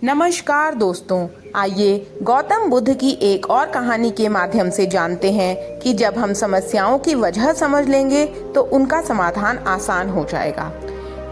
नमस्कार दोस्तों, आइए गौतम बुद्ध की एक और कहानी के माध्यम से जानते हैं कि जब हम समस्याओं की वजह समझ लेंगे तो उनका समाधान आसान हो जाएगा।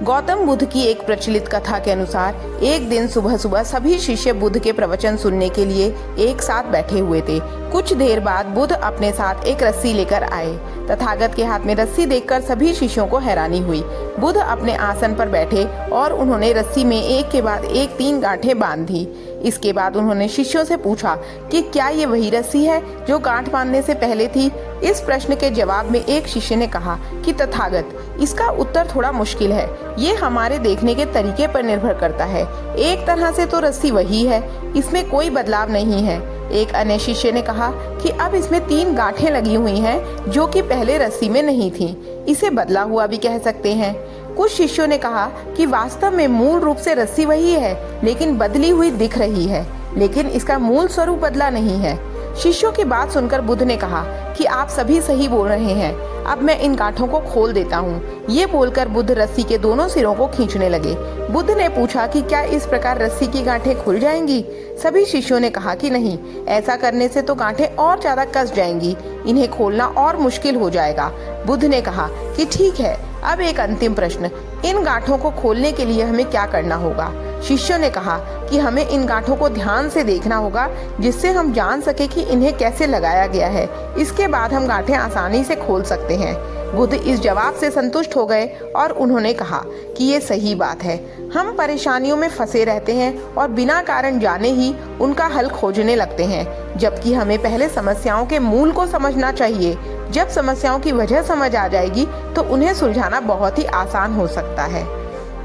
गौतम बुद्ध की एक प्रचलित कथा के अनुसार एक दिन सुबह सुबह सभी शिष्य बुद्ध के प्रवचन सुनने के लिए एक साथ बैठे हुए थे। कुछ देर बाद बुद्ध अपने साथ एक रस्सी लेकर आए। तथागत के हाथ में रस्सी देखकर सभी शिष्यों को हैरानी हुई। बुद्ध अपने आसन पर बैठे और उन्होंने रस्सी में एक के बाद एक 3 गांठें बांध दी। इसके बाद उन्होंने शिष्यों से पूछा कि क्या ये वही रस्सी है जो गांठ बांधने से पहले थी। इस प्रश्न के जवाब में एक शिष्य ने कहा कि तथागत, इसका उत्तर थोड़ा मुश्किल है। ये हमारे देखने के तरीके पर निर्भर करता है। एक तरह से तो रस्सी वही है, इसमें कोई बदलाव नहीं है। एक अन्य शिष्य ने कहा कि अब इसमें 3 गांठें लगी हुई हैं जो कि पहले रस्सी में नहीं थी। इसे बदला हुआ भी कह सकते हैं। कुछ शिष्यों ने कहा कि वास्तव में मूल रूप से रस्सी वही है, लेकिन बदली हुई दिख रही है, लेकिन इसका मूल स्वरूप बदला नहीं है। शिष्यों की बात सुनकर बुद्ध ने कहा कि आप सभी सही बोल रहे हैं, अब मैं इन गांठों को खोल देता हूँ। ये बोलकर बुद्ध रस्सी के दोनों सिरों को खींचने लगे। बुद्ध ने पूछा कि क्या इस प्रकार रस्सी की गांठें खुल जाएंगी? सभी शिष्यों ने कहा कि नहीं, ऐसा करने से तो गांठें और ज्यादा कस जाएंगी, इन्हें खोलना और मुश्किल हो जाएगा। बुद्ध ने कहा कि ठीक है, अब एक अंतिम प्रश्न, इन गांठों को खोलने के लिए हमें क्या करना होगा? शिष्यों ने कहा कि हमें इन गांठों को ध्यान से देखना होगा, जिससे हम जान सके कि इन्हें कैसे लगाया गया है। इसके बाद हम गांठें आसानी से खोल सकते हैं। बुद्ध इस जवाब से संतुष्ट हो गए और उन्होंने कहा कि ये सही बात है। हम परेशानियों में फंसे रहते हैं और बिना कारण जाने ही उनका हल खोजने लगते हैं, जबकि हमें पहले समस्याओं के मूल को समझना चाहिए। जब समस्याओं की वजह समझ आ जाएगी तो उन्हें सुलझाना बहुत ही आसान हो सकता है।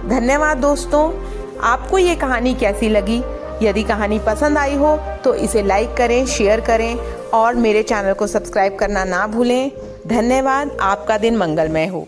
धन्यवाद दोस्तों, आपको ये कहानी कैसी लगी? यदि कहानी पसंद आई हो तो इसे लाइक करें, शेयर करें और मेरे चैनल को सब्सक्राइब करना ना भूलें। धन्यवाद। आपका दिन मंगलमय हो।